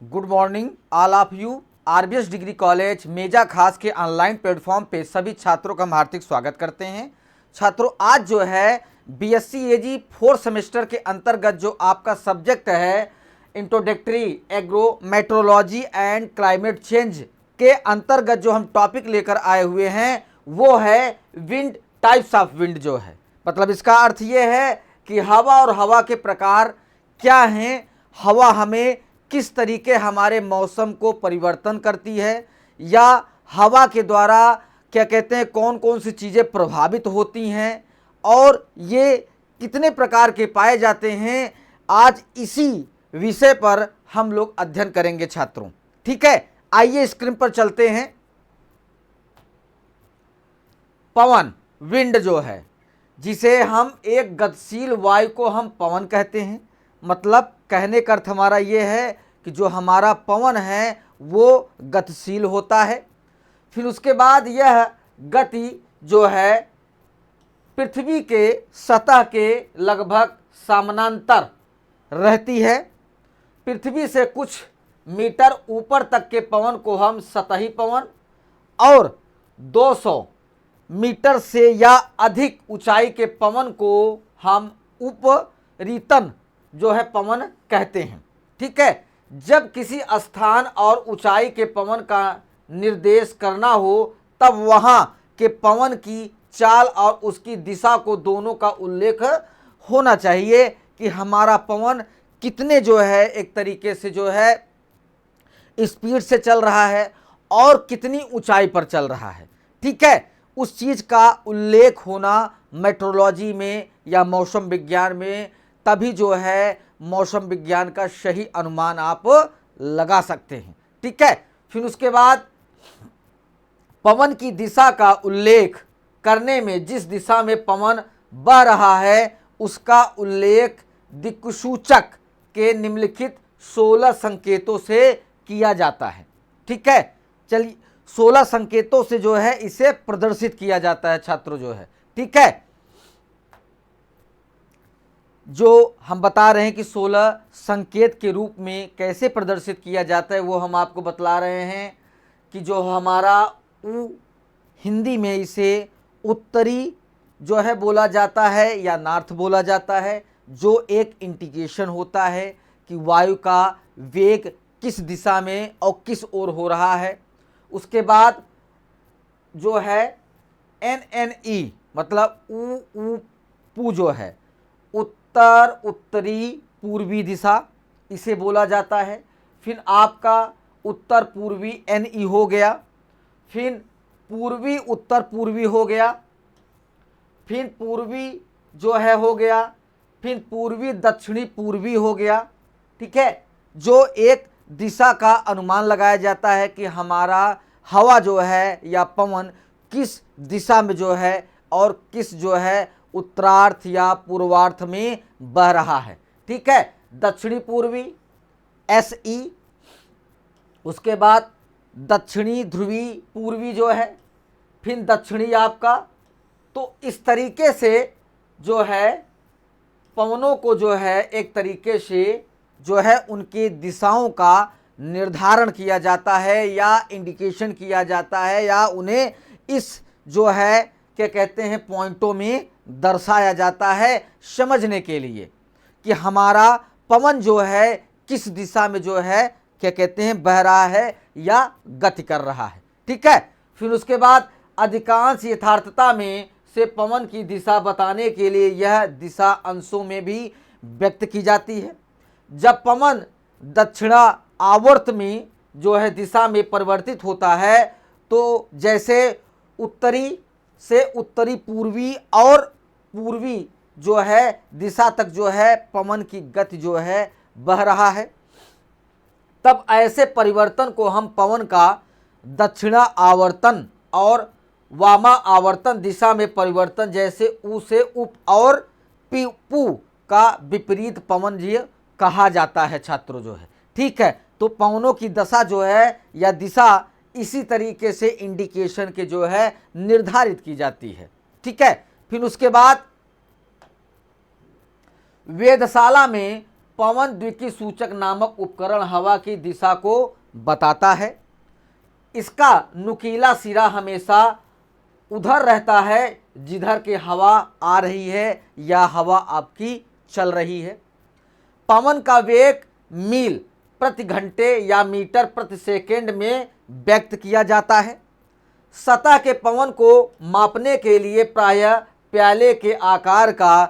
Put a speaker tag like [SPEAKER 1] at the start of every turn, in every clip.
[SPEAKER 1] Good morning all of you. RBS degree college Meja खास के online platform पे सभी छात्रों का हम हार्दिक स्वागत करते हैं। छात्रों, आज जो है बीएससी एजी 4th सेमेस्टर के अंतर्गत जो आपका सब्जेक्ट है introductory agro metrology and climate change के अंतर्गत जो हम टॉपिक लेकर आए हुए हैं वो है विंड, टाइप्स ऑफ विंड। जो है मतलब इसका अर्थ ये है कि हवा और हवा के प्रकार क्या हैं, हवा हमें किस तरीके हमारे मौसम को परिवर्तन करती है, या हवा के द्वारा क्या कहते हैं कौन कौन सी चीज़ें प्रभावित होती हैं और ये कितने प्रकार के पाए जाते हैं। आज इसी विषय पर हम लोग अध्ययन करेंगे छात्रों। ठीक है, आइए स्क्रीन पर चलते हैं। पवन, विंड जो है, जिसे हम एक गतिशील वायु को हम पवन कहते हैं। मतलब कहने का अर्थ हमारा ये है कि जो हमारा पवन है वो गतिशील होता है। फिर उसके बाद यह गति जो है पृथ्वी के सतह के लगभग समानांतर रहती है। पृथ्वी से कुछ मीटर ऊपर तक के पवन को हम सतही पवन और 200 मीटर से या अधिक ऊंचाई के पवन को हम उपरितन जो है पवन कहते हैं। ठीक है, जब किसी स्थान और ऊंचाई के पवन का निर्देश करना हो तब वहां के पवन की चाल और उसकी दिशा को दोनों का उल्लेख होना चाहिए कि हमारा पवन कितने जो है एक तरीके से जो है स्पीड से चल रहा है और कितनी ऊंचाई पर चल रहा है। ठीक है, उस चीज़ का उल्लेख होना मेट्रोलॉजी में या मौसम विज्ञान में, तभी जो है मौसम विज्ञान का सही अनुमान आप लगा सकते हैं। ठीक है, फिर उसके बाद पवन की दिशा का उल्लेख करने में जिस दिशा में पवन बह रहा है उसका उल्लेख दिक्सूचक के निम्नलिखित 16 संकेतों से किया जाता है। ठीक है, चलिए 16 संकेतों से जो है इसे प्रदर्शित किया जाता है छात्रों जो है। ठीक है, जो हम बता रहे हैं कि 16 संकेत के रूप में कैसे प्रदर्शित किया जाता है वो हम आपको बतला रहे हैं कि जो हमारा हिंदी में इसे उत्तरी जो है बोला जाता है या नॉर्थ बोला जाता है, जो एक इंडिकेशन होता है कि वायु का वेग किस दिशा में और किस ओर हो रहा है। उसके बाद जो है NNE मतलब ऊ पू जो है उत्तर उत्तरी पूर्वी दिशा, इसे बोला जाता है। फिर आपका उत्तर पूर्वी NE हो गया, फिर पूर्वी उत्तर पूर्वी हो गया, फिर पूर्वी जो है हो गया, फिर पूर्वी दक्षिणी पूर्वी हो गया। ठीक है, जो एक दिशा का अनुमान लगाया जाता है कि हमारा हवा जो है या पवन किस दिशा में जो है और किस जो है उत्तरार्थ या पूर्वार्थ में बह रहा है। ठीक है, दक्षिणी पूर्वी SE, उसके बाद दक्षिणी ध्रुवी पूर्वी जो है, फिर दक्षिणी आपका। तो इस तरीके से जो है पवनों को जो है एक तरीके से जो है उनकी दिशाओं का निर्धारण किया जाता है या इंडिकेशन किया जाता है या उन्हें इस जो है क्या कहते हैं पॉइंटों में दर्शाया जाता है समझने के लिए कि हमारा पवन जो है किस दिशा में जो है क्या कहते हैं बह रहा है या गति कर रहा है। ठीक है, फिर उसके बाद अधिकांश यथार्थता में से पवन की दिशा बताने के लिए यह दिशा अंशों में भी व्यक्त की जाती है। जब पवन दक्षिणा आवर्त में जो है दिशा में परिवर्तित होता है तो जैसे उत्तरी से उत्तरी पूर्वी और पूर्वी जो है दिशा तक जो है पवन की गति जो है बह रहा है, तब ऐसे परिवर्तन को हम पवन का दक्षिणा आवर्तन और वामा आवर्तन दिशा में परिवर्तन जैसे ऊ से उप और पू का विपरीत पवन जी कहा जाता है छात्रों जो है। ठीक है, तो पवनों की दशा जो है या दिशा इसी तरीके से इंडिकेशन के जो है निर्धारित की जाती है। ठीक है, फिर उसके बाद वेधशाला में पवन द्विकी सूचक नामक उपकरण हवा की दिशा को बताता है। इसका नुकीला सिरा हमेशा उधर रहता है जिधर के हवा आ रही है या हवा आपकी चल रही है। पवन का वेग मील प्रति घंटे या मीटर प्रति सेकंड में व्यक्त किया जाता है। सतह के पवन को मापने के लिए प्रायः प्याले के आकार का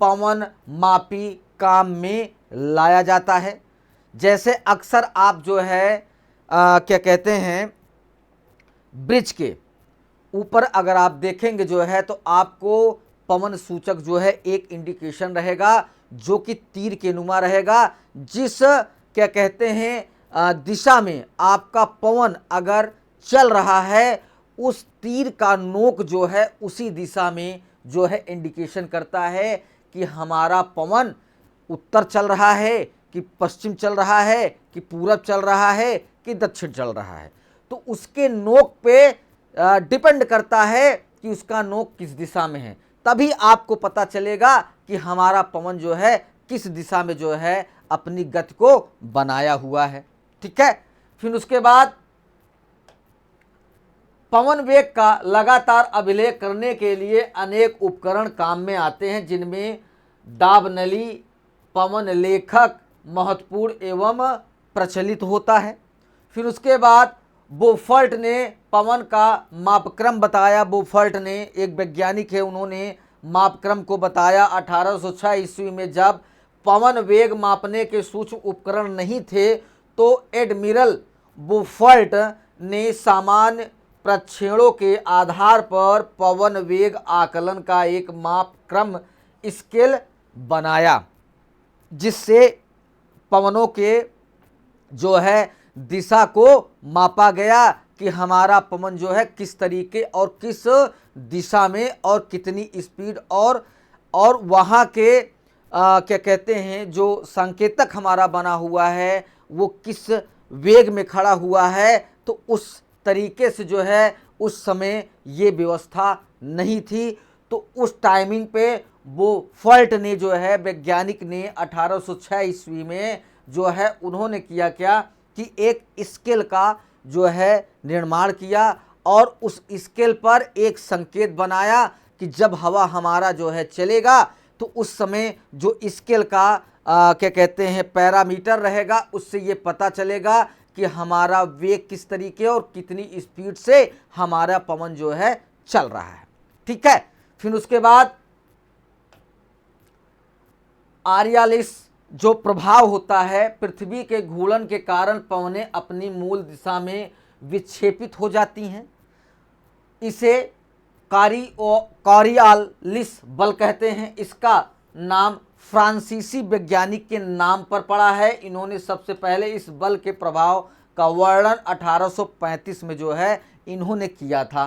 [SPEAKER 1] पवन मापी काम में लाया जाता है। जैसे अक्सर आप जो है क्या कहते हैं, ब्रिज के ऊपर अगर आप देखेंगे जो है तो आपको पवन सूचक जो है एक इंडिकेशन रहेगा जो कि तीर के नुमा रहेगा। जिस क्या कहते हैं दिशा में आपका पवन अगर चल रहा है उस तीर का नोक जो है उसी दिशा में जो है इंडिकेशन करता है कि हमारा पवन उत्तर चल रहा है कि पश्चिम चल रहा है कि पूरब चल रहा है कि दक्षिण चल रहा है। तो उसके नोक पे डिपेंड करता है कि उसका नोक किस दिशा में है, तभी आपको पता चलेगा कि हमारा पवन जो है किस दिशा में जो है अपनी गति को बनाया हुआ है। ठीक है। फिर उसके बाद पवन वेग का लगातार अभिलेख करने के लिए अनेक उपकरण काम में आते हैं, जिनमें दाबनली पवन लेखक महत्वपूर्ण एवं प्रचलित होता है। फिर उसके बाद बोफर्ट ने पवन का मापक्रम बताया। बोफर्ट ने एक वैज्ञानिक है, उन्होंने मापक्रम को बताया 1806 ईस्वी में। जब पवन वेग मापने के सूक्ष्म उपकरण नहीं थे तो एडमिरल बोफर्ट ने सामान्य प्रक्षेपणों के आधार पर पवन वेग आकलन का एक मापक्रम स्केल बनाया, जिससे पवनों के जो है दिशा को मापा गया कि हमारा पवन जो है किस तरीके और किस दिशा में और कितनी स्पीड और वहाँ के क्या कहते हैं जो संकेतक हमारा बना हुआ है वो किस वेग में खड़ा हुआ है। तो उस तरीके से जो है उस समय ये व्यवस्था नहीं थी। तो उस टाइमिंग पे वो फल्ट ने जो है वैज्ञानिक ने 1806 ईस्वी में जो है उन्होंने किया क्या कि एक स्केल का जो है निर्माण किया और उस स्केल पर एक संकेत बनाया कि जब हवा हमारा जो है चलेगा तो उस समय जो स्केल का क्या कहते हैं पैरामीटर रहेगा, उससे ये पता चलेगा कि हमारा वेग किस तरीके और कितनी स्पीड से हमारा पवन जो है चल रहा है। ठीक है। फिर उसके बाद आरियालिस जो प्रभाव होता है, पृथ्वी के घूर्णन के कारण पवनें अपनी मूल दिशा में विक्षेपित हो जाती हैं। इसे कॉरियालिस बल कहते हैं। इसका नाम फ्रांसीसी वैज्ञानिक के नाम पर पड़ा है। इन्होंने सबसे पहले इस बल के प्रभाव का वर्णन 1835 में जो है इन्होंने किया था।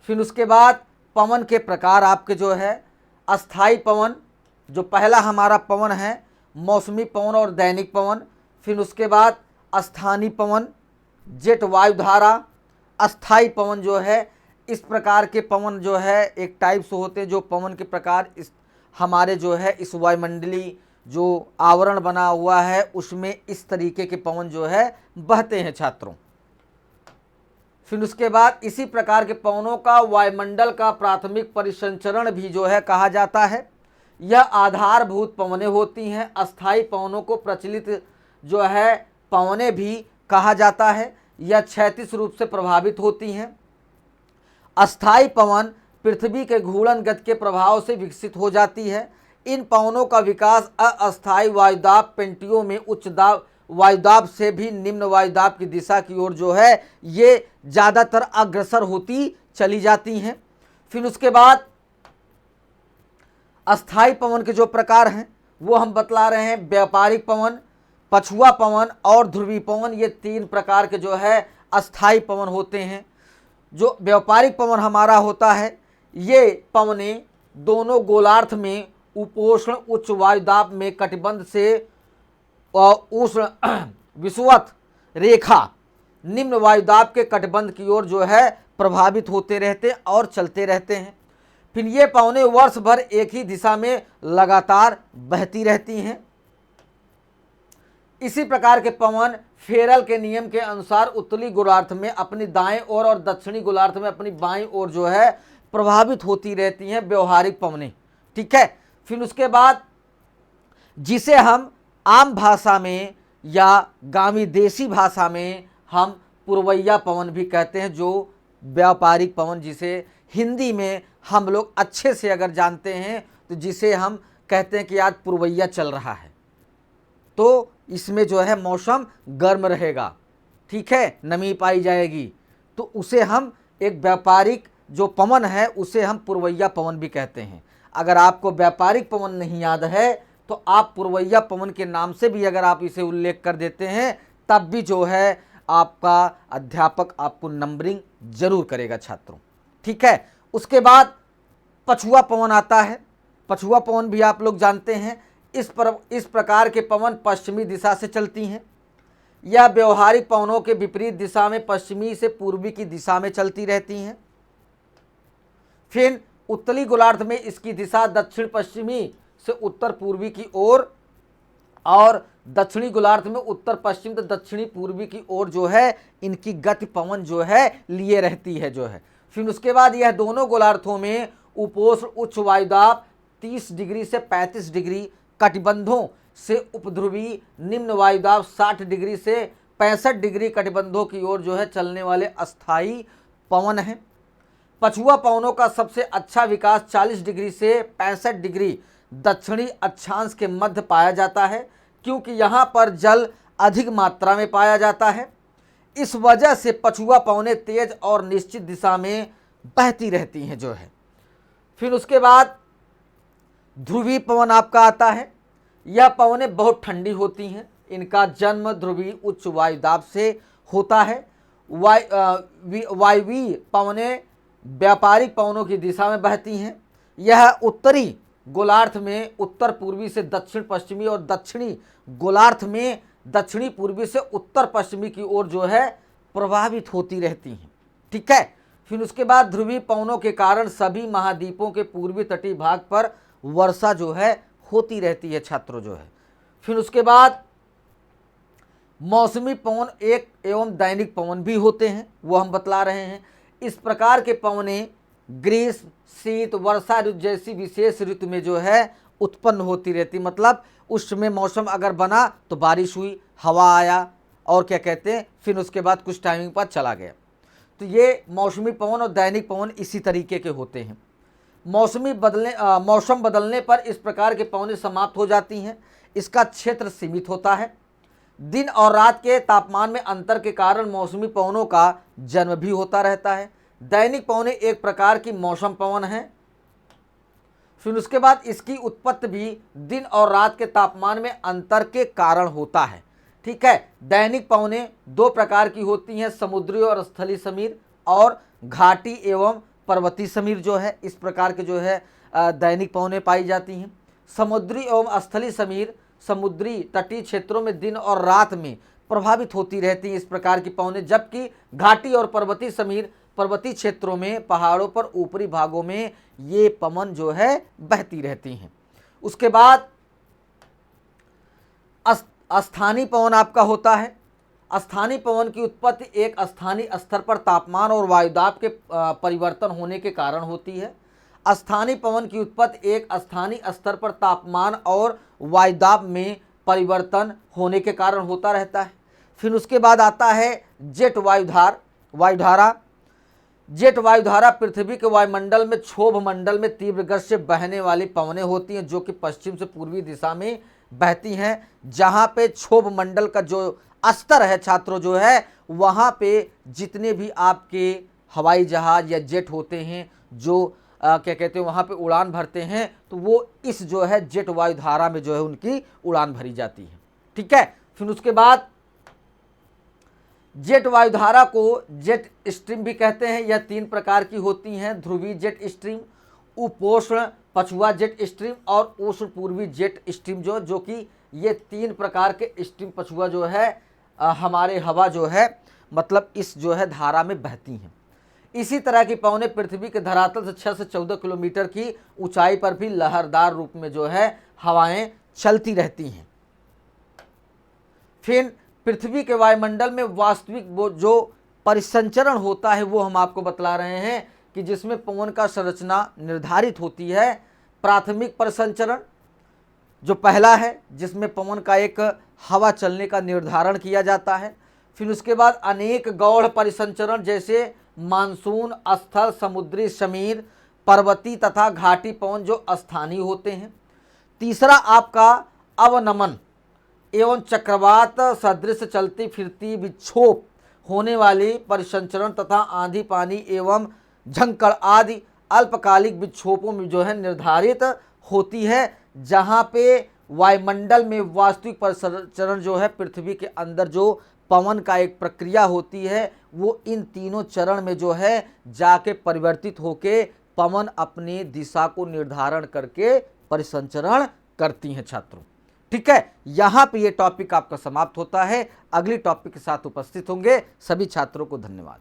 [SPEAKER 1] फिर उसके बाद पवन के प्रकार आपके जो है अस्थाई पवन, जो पहला हमारा पवन है, मौसमी पवन और दैनिक पवन। फिर उसके बाद स्थानीय पवन, जेट वायुधारा, अस्थाई पवन जो है इस प्रकार के पवन जो है एक टाइप से होते हैं जो पवन के प्रकार इस हमारे जो है इस वायुमंडली जो आवरण बना हुआ है उसमें इस तरीके के पवन जो है बहते हैं छात्रों। फिर उसके बाद इसी प्रकार के पवनों का वायुमंडल का प्राथमिक परिसंचरण भी जो है कहा जाता है। यह आधारभूत पवनें होती हैं। अस्थाई पवनों को प्रचलित जो है पवनें भी कहा जाता है। यह क्षैतिज रूप से प्रभावित होती हैं। अस्थाई पवन पृथ्वी के घूर्णन गति के प्रभाव से विकसित हो जाती है। इन पवनों का विकास अस्थाई वायुदाब पेंटियों में उच्च दाब वायुदाब से भी निम्न वायुदाब की दिशा की ओर जो है ये ज़्यादातर अग्रसर होती चली जाती हैं। फिर उसके बाद अस्थाई पवन के जो प्रकार हैं वो हम बतला रहे हैं। व्यापारिक पवन, पछुआ पवन और ध्रुवी पवन, ये तीन प्रकार के जो है अस्थाई पवन होते हैं। जो व्यापारिक पवन हमारा होता है ये पवनें दोनों गोलार्ध में उपोष्ण उच्च वायुदाब में कटिबंध से उष्ण विषुवत रेखा निम्न वायुदाब के कटिबंध की ओर जो है प्रभावित होते रहते और चलते रहते हैं। फिर ये पवनें वर्ष भर एक ही दिशा में लगातार बहती रहती हैं। इसी प्रकार के पवन फेरल के नियम के अनुसार उत्तरी गोलार्ध में अपनी दाएं ओर और दक्षिणी गोलार्ध में अपनी बाईं ओर जो है प्रभावित होती रहती हैं व्यवहारिक पवनें। ठीक है, फिर उसके बाद जिसे हम आम भाषा में या गांवी देसी भाषा में हम पुरवैया पवन भी कहते हैं, जो व्यापारिक पवन जिसे हिंदी में हम लोग अच्छे से अगर जानते हैं तो जिसे हम कहते हैं कि आज पुरवैया चल रहा है, तो इसमें जो है मौसम गर्म रहेगा। ठीक है, नमी पाई जाएगी, तो उसे हम एक व्यापारिक जो पवन है उसे हम पुरवैया पवन भी कहते हैं। अगर आपको व्यापारिक पवन नहीं याद है तो आप पुरवैया पवन के नाम से भी अगर आप इसे उल्लेख कर देते हैं तब भी जो है आपका अध्यापक आपको नंबरिंग जरूर करेगा छात्रों। ठीक है, उसके बाद पछुआ पवन आता है। पछुआ पवन भी आप लोग जानते हैं। इस प्रकार के पवन पश्चिमी दिशा से चलती हैं। यह व्यवहारिक पवनों के विपरीत दिशा में पश्चिमी से पूर्वी की दिशा में चलती रहती हैं। फिर उत्तरी गोलार्ध में इसकी दिशा दक्षिण पश्चिमी से उत्तर पूर्वी की ओर और दक्षिणी गोलार्ध में उत्तर पश्चिम तो दक्षिणी पूर्वी की ओर जो है इनकी गति पवन जो है लिए रहती है जो है। फिर उसके बाद यह दोनों गोलार्धों में उपोष्ण उच्च वायुदाब 30 डिग्री से 35 डिग्री, कटिबंधों से उपध्रुवी निम्न वायुदाब 60 डिग्री से 65 डिग्री कटिबंधों की ओर जो है चलने वाले अस्थायी पवन हैं। पछुआ पवनों का सबसे अच्छा विकास 40 डिग्री से 65 डिग्री दक्षिणी अक्षांश के मध्य पाया जाता है, क्योंकि यहाँ पर जल अधिक मात्रा में पाया जाता है। इस वजह से पछुआ पवनें तेज और निश्चित दिशा में बहती रहती हैं जो है। फिर उसके बाद ध्रुवीय पवन आपका आता है। यह पवनें बहुत ठंडी होती हैं। इनका जन्म ध्रुवीय उच्च वायुदाब से होता है। वायवीय पवनें व्यापारिक पवनों की दिशा में बहती हैं। यह उत्तरी गोलार्ध में उत्तर पूर्वी से दक्षिण पश्चिमी और दक्षिणी गोलार्ध में दक्षिणी पूर्वी से उत्तर पश्चिमी की ओर जो है प्रभावित होती रहती हैं। ठीक है, फिर उसके बाद ध्रुवीय पवनों के कारण सभी महाद्वीपों के पूर्वी तटीय भाग पर वर्षा जो है होती रहती है छात्रों जो है। फिर उसके बाद मौसमी पवन एक एवं दैनिक पवन भी होते हैं, वो हम बतला रहे हैं। इस प्रकार के पवनें ग्रीष्म, शीत, वर्षा ऋतु जैसी विशेष ऋतु में जो है उत्पन्न होती रहती। मतलब उस समय मौसम अगर बना तो बारिश हुई, हवा आया और क्या कहते हैं, फिर उसके बाद कुछ टाइमिंग बाद चला गया। तो ये मौसमी पवन और दैनिक पवन इसी तरीके के होते हैं। मौसम बदलने पर इस प्रकार के पवनें समाप्त हो जाती हैं। इसका क्षेत्र सीमित होता है। दिन और रात के तापमान में अंतर के कारण मौसमी पवनों का जन्म भी होता रहता है। दैनिक पवनें एक प्रकार की मौसम पवन है। फिर उसके बाद इसकी उत्पत्ति भी दिन और रात के तापमान में अंतर के कारण होता है। ठीक है, दैनिक पवनें दो प्रकार की होती हैं, समुद्री और स्थलीय समीर और घाटी एवं पर्वतीय समीर जो है, इस प्रकार के जो है दैनिक पवनें पाई जाती हैं। समुद्री एवं स्थलीय समीर समुद्री तटीय क्षेत्रों में दिन और रात में प्रभावित होती रहती हैं इस प्रकार की पवनें, जबकि घाटी और पर्वतीय समीर पर्वतीय क्षेत्रों में पहाड़ों पर ऊपरी भागों में ये पवन जो है बहती रहती हैं। उसके बाद स्थानीय पवन आपका होता है। स्थानीय पवन की उत्पत्ति एक स्थानीय स्तर पर तापमान और वायुदाब के परिवर्तन होने के कारण होती है। स्थानीय पवन की उत्पत्ति एक स्थानीय स्तर पर तापमान और वायुदाब में परिवर्तन होने के कारण होता रहता है। फिर उसके बाद आता है जेट वायुधारा। जेट वायुधारा पृथ्वी के वायुमंडल में क्षोभ मंडल में तीव्र गति से बहने वाली पवनें होती हैं, जो कि पश्चिम से पूर्वी दिशा में बहती हैं। जहाँ पे क्षोभ मंडल का जो स्तर है छात्रों जो है, वहाँ पे जितने भी आपके हवाई जहाज या जेट होते हैं जो क्या कहते हैं वहाँ पे उड़ान भरते हैं, तो वो इस जो है जेट वायुधारा में जो है उनकी उड़ान भरी जाती है। ठीक है, फिर उसके बाद जेट वायुधारा को जेट स्ट्रीम भी कहते हैं। यह तीन प्रकार की होती हैं, ध्रुवीय जेट स्ट्रीम, उपोष्ण पछुआ जेट स्ट्रीम और उष्ण पूर्वी जेट स्ट्रीम जो कि ये तीन प्रकार के स्ट्रीम पछुआ जो है हमारे हवा जो है मतलब इस जो है धारा में बहती हैं। इसी तरह की पवनें पृथ्वी के धरातल से 6 से 14 किलोमीटर की ऊंचाई पर भी लहरदार रूप में जो है हवाएं चलती रहती हैं। फिर पृथ्वी के वायुमंडल में वास्तविक वो जो परिसंचरण होता है वो हम आपको बतला रहे हैं कि जिसमें पवन का संरचना निर्धारित होती है। प्राथमिक परिसंचरण जो पहला है, जिसमें पवन का एक हवा चलने का निर्धारण किया जाता है। फिर उसके बाद अनेक गौड़ परिसंचरण जैसे मानसून, स्थल, समुद्री, समीर, पर्वती तथा घाटी पवन जो स्थानीय होते हैं। तीसरा आपका अवनमन एवं चक्रवात सदृश चलती फिरती विक्षोभ होने वाली परिसंचरण तथा आंधी, पानी एवं झंकड़ आदि अल्पकालिक विक्षोभों में जो है निर्धारित होती है, जहाँ पे वायुमंडल में वास्तविक परिसंचरण जो है पृथ्वी के अंदर जो पवन का एक प्रक्रिया होती है वो इन तीनों चरण में जो है जाके परिवर्तित होके पवन अपनी दिशा को निर्धारण करके परिसंचरण करती हैं छात्रों। ठीक है, यहाँ पे ये टॉपिक आपका समाप्त होता है। अगली टॉपिक के साथ उपस्थित होंगे। सभी छात्रों को धन्यवाद।